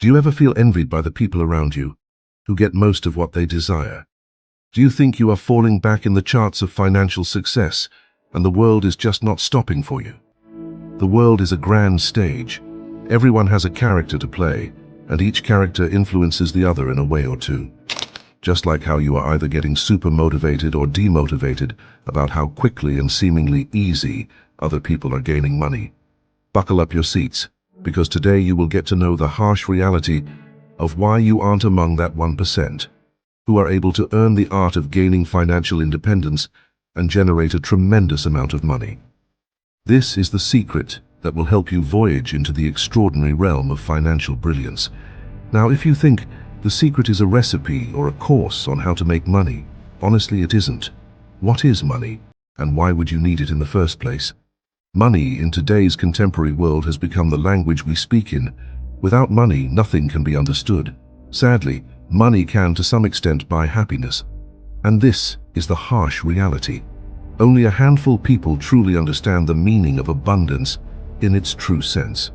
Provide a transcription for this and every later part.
Do you ever feel envied by the people around you who get most of what they desire? Do you think you are falling back in the charts of financial success and the world is just not stopping for you? The world is a grand stage. Everyone has a character to play, and each character influences the other in a way or two. Just like how you are either getting super motivated or demotivated about how quickly and seemingly easy other people are gaining money. Buckle up your seats, because today you will get to know the harsh reality of why you aren't among that 1% who are able to earn the art of gaining financial independence and generate a tremendous amount of money. This is the secret that will help you voyage into the extraordinary realm of financial brilliance. Now, if you think the secret is a recipe or a course on how to make money, honestly, it isn't. What is money, and why would you need it in the first place? Money in today's contemporary world has become the language we speak in. Without money, nothing can be understood. Sadly, money can to some extent buy happiness. And this is the harsh reality. Only a handful of people truly understand the meaning of abundance in its true sense.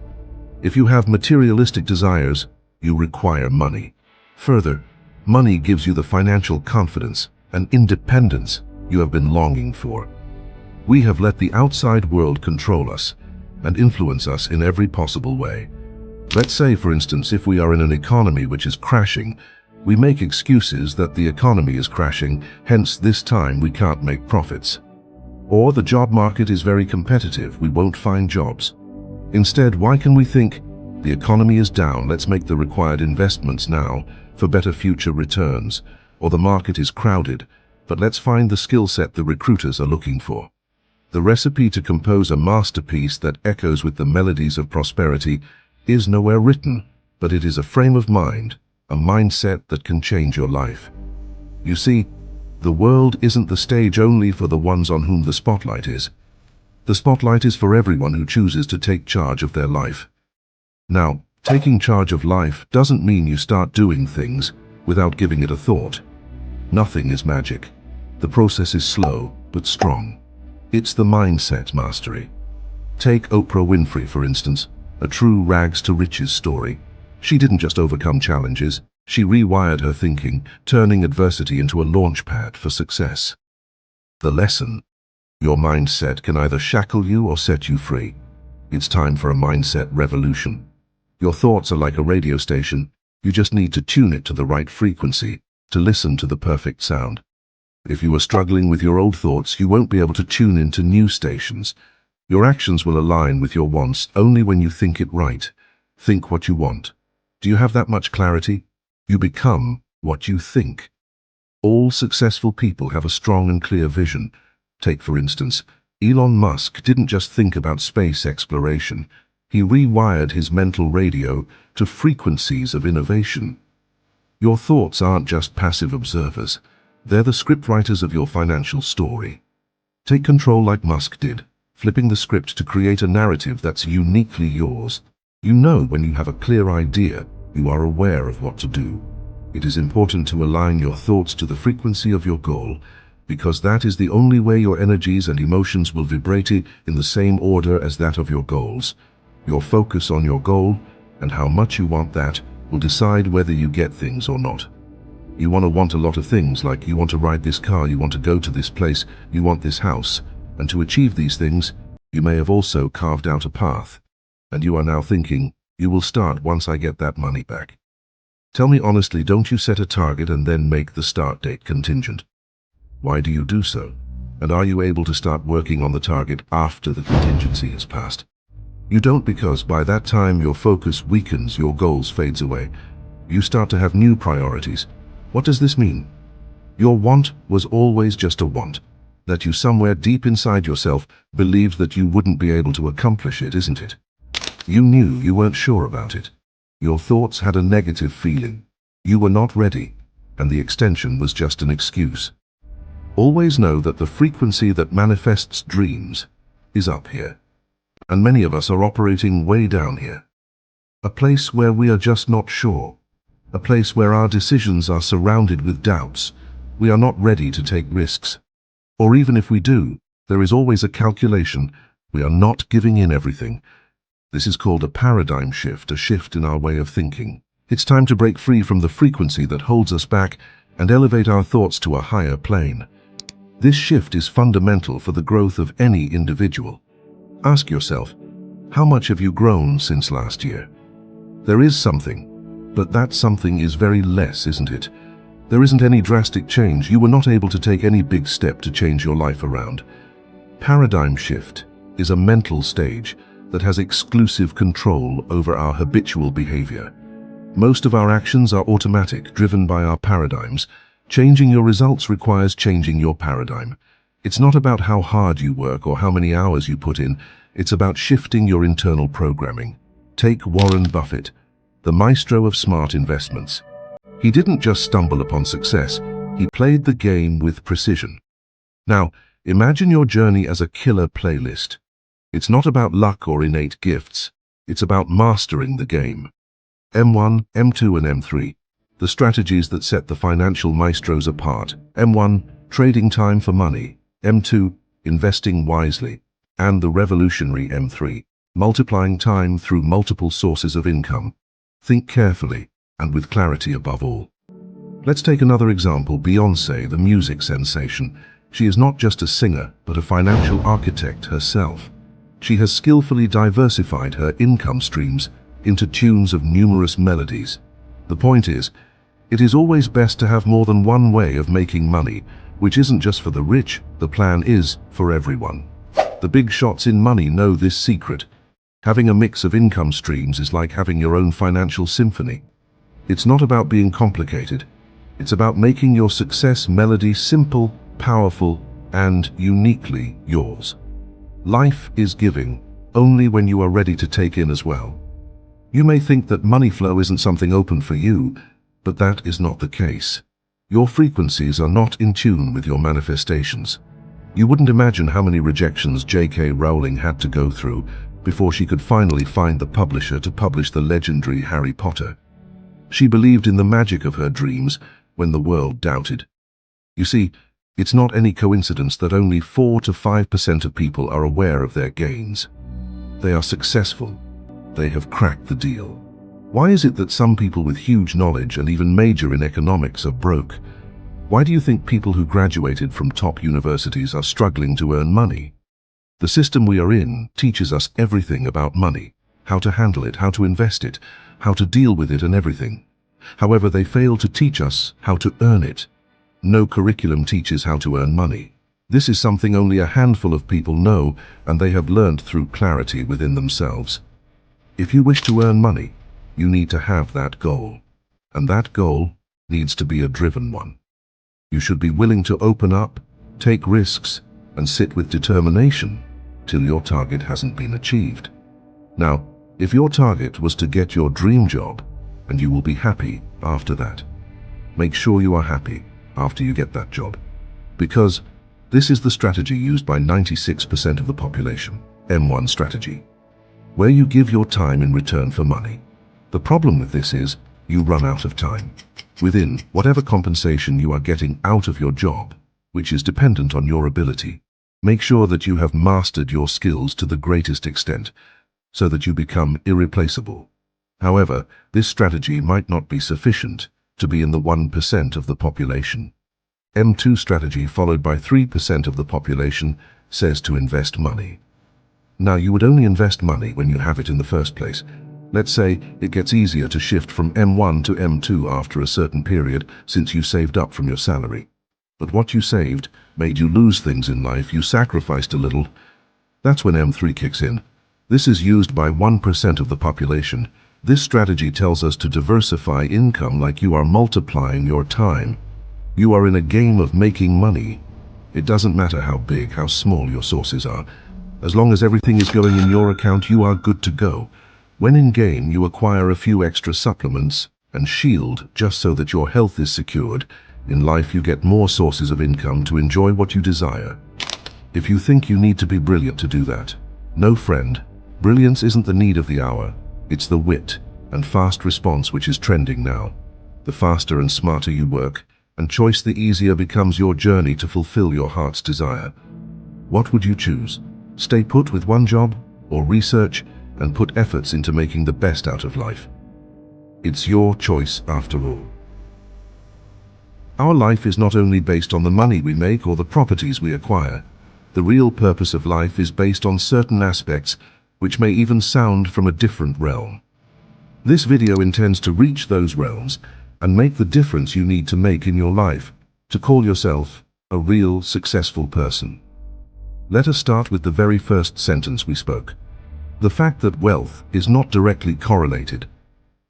If you have materialistic desires, you require money. Further, money gives you the financial confidence and independence you have been longing for. We have let the outside world control us and influence us in every possible way. Let's say, for instance, if we are in an economy which is crashing, we make excuses that the economy is crashing, hence this time we can't make profits. Or the job market is very competitive, we won't find jobs. Instead, why can we think, the economy is down, let's make the required investments now for better future returns, or the market is crowded, but let's find the skill set the recruiters are looking for. The recipe to compose a masterpiece that echoes with the melodies of prosperity is nowhere written, but it is a frame of mind, a mindset that can change your life. You see, the world isn't the stage only for the ones on whom the spotlight is. The spotlight is for everyone who chooses to take charge of their life. Now, taking charge of life doesn't mean you start doing things without giving it a thought. Nothing is magic. The process is slow but strong. It's the mindset mastery. Take Oprah Winfrey, for instance, a true rags to riches story. She didn't just overcome challenges, she rewired her thinking, turning adversity into a launch pad for success. The lesson: your mindset can either shackle you or set you free. It's time for a mindset revolution. Your thoughts are like a radio station. You just need to tune it to the right frequency to listen to the perfect sound. If you are struggling with your old thoughts, you won't be able to tune into new stations. Your actions will align with your wants only when you think it right. Think what you want. Do you have that much clarity? You become what you think. All successful people have a strong and clear vision. Take, for instance, Elon Musk didn't just think about space exploration. He rewired his mental radio to frequencies of innovation. Your thoughts aren't just passive observers. They're the scriptwriters of your financial story. Take control like Musk did, flipping the script to create a narrative that's uniquely yours. You know when you have a clear idea, you are aware of what to do. It is important to align your thoughts to the frequency of your goal, because that is the only way your energies and emotions will vibrate in the same order as that of your goals. Your focus on your goal and how much you want that will decide whether you get things or not. You want a lot of things, like you want to ride this car, you want to go to this place, you want this house, and to achieve these things, you may have also carved out a path. And you are now thinking, you will start once I get that money back. Tell me honestly, don't you set a target and then make the start date contingent? Why do you do so? And are you able to start working on the target after the contingency is passed? You don't, because by that time your focus weakens, your goals fades away. You start to have new priorities. What does this mean? Your want was always just a want, that you somewhere deep inside yourself believed that you wouldn't be able to accomplish it, isn't it? You knew you weren't sure about it. Your thoughts had a negative feeling. You were not ready, and the extension was just an excuse. Always know that the frequency that manifests dreams is up here. And many of us are operating way down here. A place where we are just not sure. A place where our decisions are surrounded with doubts. We are not ready to take risks. Or even if we do, there is always a calculation. We are not giving in everything. This is called a paradigm shift, a shift in our way of thinking. It's time to break free from the frequency that holds us back and elevate our thoughts to a higher plane. This shift is fundamental for the growth of any individual. Ask yourself, how much have you grown since last year? There is something, but that something is very less, isn't it? There isn't any drastic change. You were not able to take any big step to change your life around. Paradigm shift is a mental stage that has exclusive control over our habitual behavior. Most of our actions are automatic, driven by our paradigms. Changing your results requires changing your paradigm. It's not about how hard you work or how many hours you put in. It's about shifting your internal programming. Take Warren Buffett, the maestro of smart investments. He didn't just stumble upon success, he played the game with precision. Now, imagine your journey as a killer playlist. It's not about luck or innate gifts. It's about mastering the game. M1, M2 and M3. The strategies that set the financial maestros apart. M1, trading time for money. M2, investing wisely. And the revolutionary M3, multiplying time through multiple sources of income. Think carefully and with clarity above all. Let's take another example, Beyoncé, the music sensation. She is not just a singer, but a financial architect herself. She has skillfully diversified her income streams into tunes of numerous melodies. The point is, it is always best to have more than one way of making money, which isn't just for the rich, the plan is for everyone. The big shots in money know this secret. Having a mix of income streams is like having your own financial symphony. It's not about being complicated. It's about making your success melody simple, powerful, and uniquely yours. Life is giving, only when you are ready to take in as well. You may think that money flow isn't something open for you, but that is not the case. Your frequencies are not in tune with your manifestations. You wouldn't imagine how many rejections J.K. Rowling had to go through before she could finally find the publisher to publish the legendary Harry Potter. She believed in the magic of her dreams when the world doubted. You see, it's not any coincidence that only 4 to 5% of people are aware of their gains. They are successful. They have cracked the deal. Why is it that some people with huge knowledge and even major in economics are broke? Why do you think people who graduated from top universities are struggling to earn money? The system we are in teaches us everything about money, how to handle it, how to invest it, how to deal with it and everything. However, they fail to teach us how to earn it. No curriculum teaches how to earn money. This is something only a handful of people know, and they have learned through clarity within themselves. If you wish to earn money, you need to have that goal. And that goal needs to be a driven one. You should be willing to open up, take risks, and sit with determination till your target hasn't been achieved. Now, if your target was to get your dream job, and you will be happy after that, make sure you are happy after you get that job. Because this is the strategy used by 96% of the population, M1 strategy, where you give your time in return for money. The problem with this is you run out of time. Within whatever compensation you are getting out of your job, which is dependent on your ability, make sure that you have mastered your skills to the greatest extent so that you become irreplaceable. However, this strategy might not be sufficient to be in the 1% of the population. M2 strategy, followed by 3% of the population, says to invest money. Now, you would only invest money when you have it in the first place. Let's say it gets easier to shift from M1 to M2 after a certain period since you saved up from your salary. But what you saved made you lose things in life, you sacrificed a little. That's when M3 kicks in. This is used by 1% of the population. This strategy tells us to diversify income like you are multiplying your time. You are in a game of making money. It doesn't matter how big, how small your sources are. As long as everything is going in your account, you are good to go. When in game, you acquire a few extra supplements and shield just so that your health is secured. In life, you get more sources of income to enjoy what you desire. If you think you need to be brilliant to do that, no friend. Brilliance isn't the need of the hour. It's the wit and fast response which is trending now. The faster and smarter you work, and choice, the easier becomes your journey to fulfill your heart's desire. What would you choose? Stay put with one job, or research and put efforts into making the best out of life? It's your choice after all. Our life is not only based on the money we make or the properties we acquire. The real purpose of life is based on certain aspects which may even sound from a different realm. This video intends to reach those realms and make the difference you need to make in your life to call yourself a real successful person. Let us start with the very first sentence we spoke. The fact that wealth is not directly correlated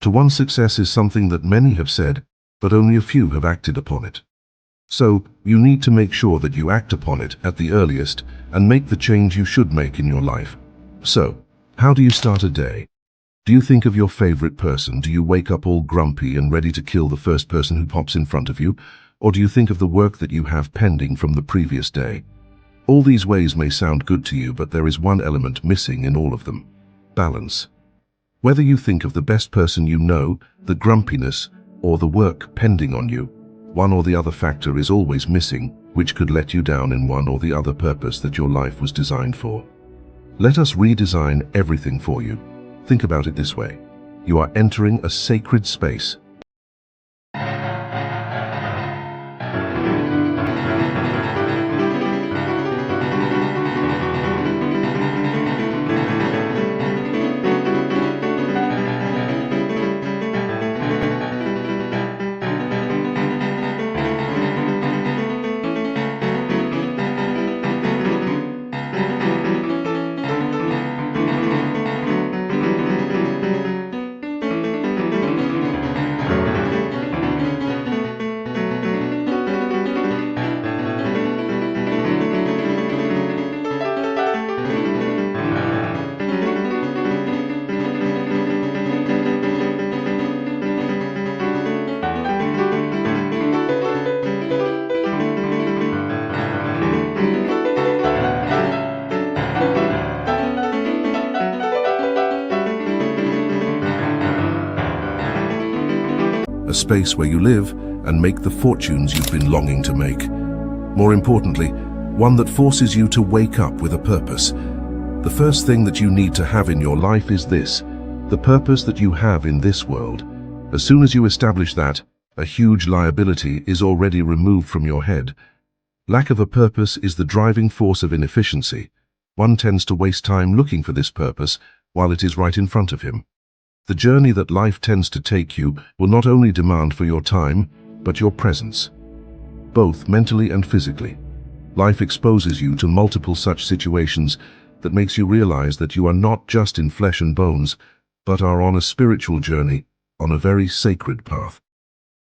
to one's success is something that many have said, but only a few have acted upon it. So, you need to make sure that you act upon it at the earliest and make the change you should make in your life. So, how do you start a day? Do you think of your favorite person? Do you wake up all grumpy and ready to kill the first person who pops in front of you? Or do you think of the work that you have pending from the previous day? All these ways may sound good to you, but there is one element missing in all of them: balance. Whether you think of the best person you know, the grumpiness, or the work pending on you, one or the other factor is always missing, which could let you down in one or the other purpose that your life was designed for. Let us redesign everything for you. Think about it this way. You are entering a sacred space. A space where you live and make the fortunes you've been longing to make. More importantly, one that forces you to wake up with a purpose. The first thing that you need to have in your life is this: the purpose that you have in this world. As soon as you establish that, a huge liability is already removed from your head. Lack of a purpose is the driving force of inefficiency. One tends to waste time looking for this purpose while it is right in front of him. The journey that life tends to take you will not only demand for your time, but your presence, both mentally and physically. Life exposes you to multiple such situations that makes you realize that you are not just in flesh and bones, but are on a spiritual journey, on a very sacred path.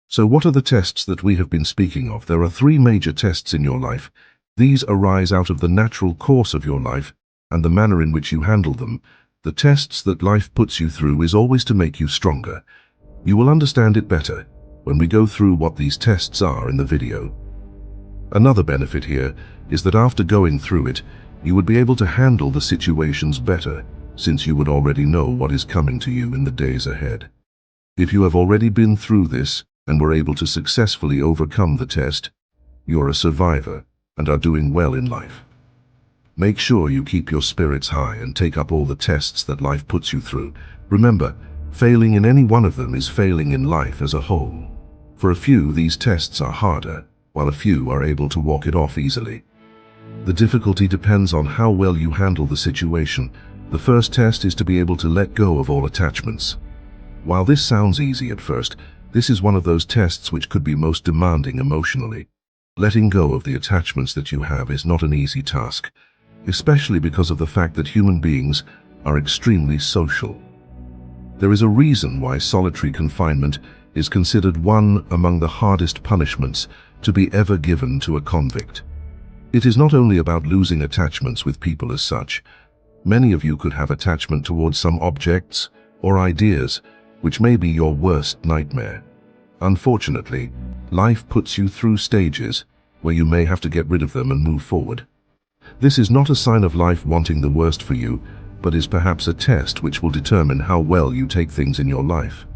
So what are the tests that we have been speaking of? There are three major tests in your life. These arise out of the natural course of your life and the manner in which you handle them. The tests that life puts you through is always to make you stronger. You will understand it better when we go through what these tests are in the video. Another benefit here is that after going through it, you would be able to handle the situations better, since you would already know what is coming to you in the days ahead. If you have already been through this and were able to successfully overcome the test, you're a survivor and are doing well in life. Make sure you keep your spirits high and take up all the tests that life puts you through. Remember, failing in any one of them is failing in life as a whole. For a few, these tests are harder, while a few are able to walk it off easily. The difficulty depends on how well you handle the situation. The first test is to be able to let go of all attachments. While this sounds easy at first, this is one of those tests which could be most demanding emotionally. Letting go of the attachments that you have is not an easy task, especially because of the fact that human beings are extremely social. There is a reason why solitary confinement is considered one among the hardest punishments to be ever given to a convict. It is not only about losing attachments with people as such. Many of you could have attachment towards some objects or ideas, which may be your worst nightmare. Unfortunately, life puts you through stages where you may have to get rid of them and move forward. This is not a sign of life wanting the worst for you, but is perhaps a test which will determine how well you take things in your life.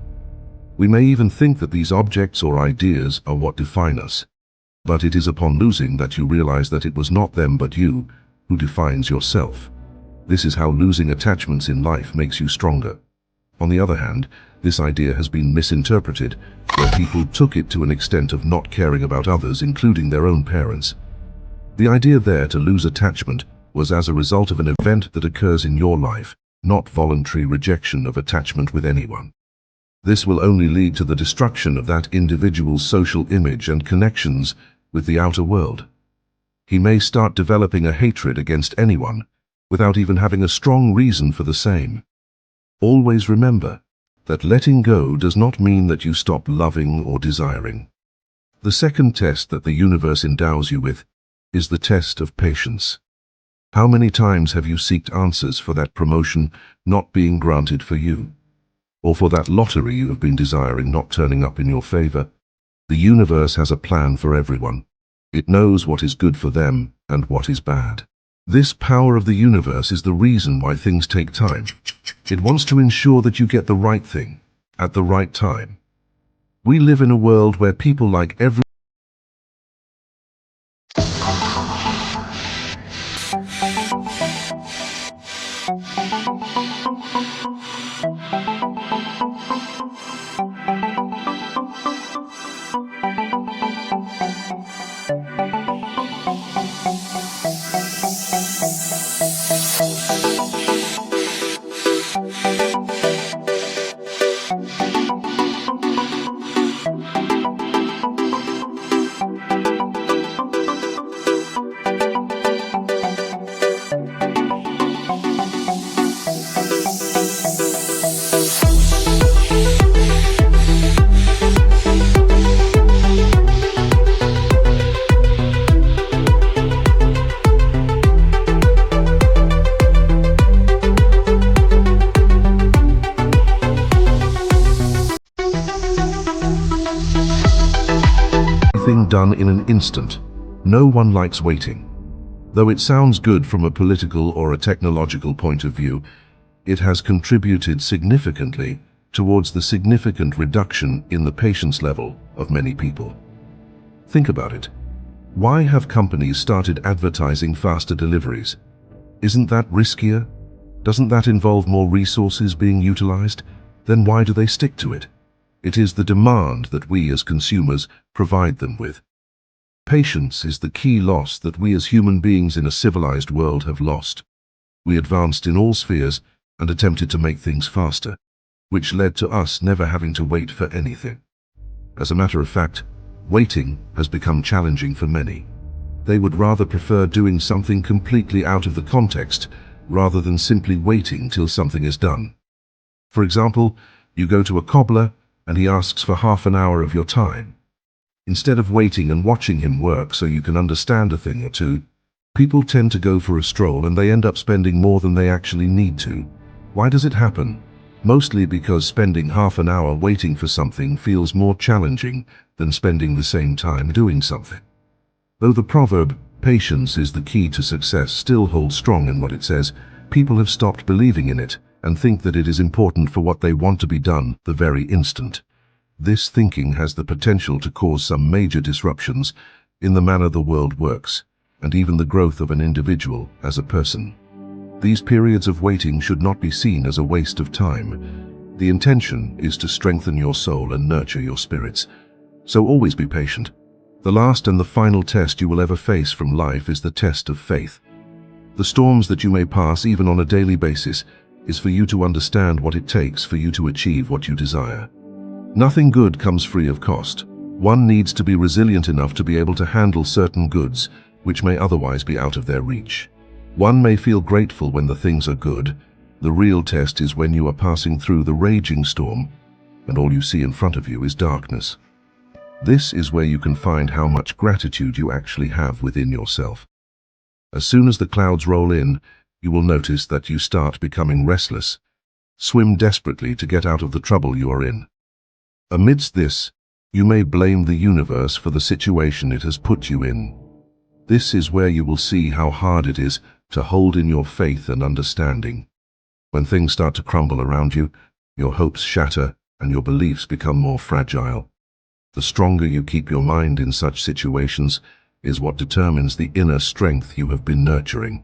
We may even think that these objects or ideas are what define us, but it is upon losing that you realize that it was not them but you who defines yourself. This is how losing attachments in life makes you stronger. On the other hand, This idea has been misinterpreted, where people took it to an extent of not caring about others, including their own parents. The idea there to lose attachment was as a result of an event that occurs in your life, not voluntary rejection of attachment with anyone. This will only lead to the destruction of that individual's social image and connections with the outer world. He may start developing a hatred against anyone, without even having a strong reason for the same. Always remember that letting go does not mean that you stop loving or desiring. The second test that the universe endows you with is the test of patience. How many times have you sought answers for that promotion not being granted for you? Or for that lottery you have been desiring not turning up in your favor? The universe has a plan for everyone. It knows what is good for them and what is bad. This power of the universe is the reason why things take time. It wants to ensure that you get the right thing at the right time. We live in a world where people like every thing done in an instant. No one likes waiting. Though it sounds good from a political or a technological point of view, it has contributed significantly towards the significant reduction in the patience level of many people. Think about it. Why have companies started advertising faster deliveries? Isn't that riskier? Doesn't that involve more resources being utilized? Then why do they stick to it? It is the demand that we as consumers provide them with. Patience is the key loss that we as human beings in a civilized world have lost. We advanced in all spheres and attempted to make things faster, which led to us never having to wait for anything. As a matter of fact, waiting has become challenging for many. They would rather prefer doing something completely out of the context rather than simply waiting till something is done. For example, you go to a cobbler and he asks for half an hour of your time. Instead of waiting and watching him work so you can understand a thing or two, people tend to go for a stroll and they end up spending more than they actually need to. Why does it happen? Mostly because spending half an hour waiting for something feels more challenging than spending the same time doing something. Though the proverb, "Patience is the key to success," still holds strong in what it says, people have stopped believing in it and think that it is important for what they want to be done the very instant. This thinking has the potential to cause some major disruptions in the manner the world works, and even the growth of an individual as a person. These periods of waiting should not be seen as a waste of time. The intention is to strengthen your soul and nurture your spirits. So always be patient. The last and the final test you will ever face from life is the test of faith. The storms that you may pass even on a daily basis is for you to understand what it takes for you to achieve what you desire. Nothing good comes free of cost. One needs to be resilient enough to be able to handle certain goods which may otherwise be out of their reach. One may feel grateful when the things are good. The real test is when you are passing through the raging storm and all you see in front of you is darkness. This is where you can find how much gratitude you actually have within yourself. As soon as the clouds roll in, you will notice that you start becoming restless. Swim desperately to get out of the trouble you are in. Amidst this, you may blame the universe for the situation it has put you in. This is where you will see how hard it is to hold in your faith and understanding. When things start to crumble around you, your hopes shatter and your beliefs become more fragile. The stronger you keep your mind in such situations is what determines the inner strength you have been nurturing.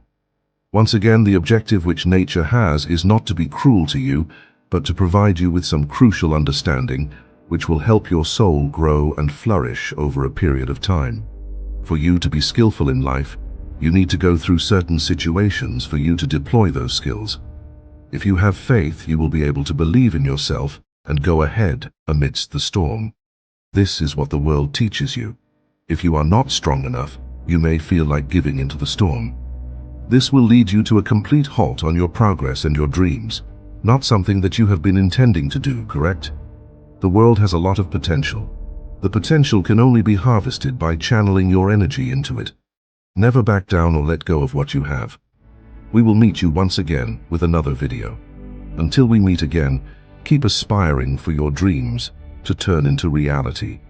Once again, the objective which nature has is not to be cruel to you, but to provide you with some crucial understanding which will help your soul grow and flourish over a period of time. For you to be skillful in life, you need to go through certain situations for you to deploy those skills. If you have faith, you will be able to believe in yourself and go ahead amidst the storm. This is what the world teaches you. If you are not strong enough, you may feel like giving into the storm. This will lead you to a complete halt on your progress and your dreams, not something that you have been intending to do, correct? The world has a lot of potential. The potential can only be harvested by channeling your energy into it. Never back down or let go of what you have. We will meet you once again with another video. Until we meet again, keep aspiring for your dreams to turn into reality.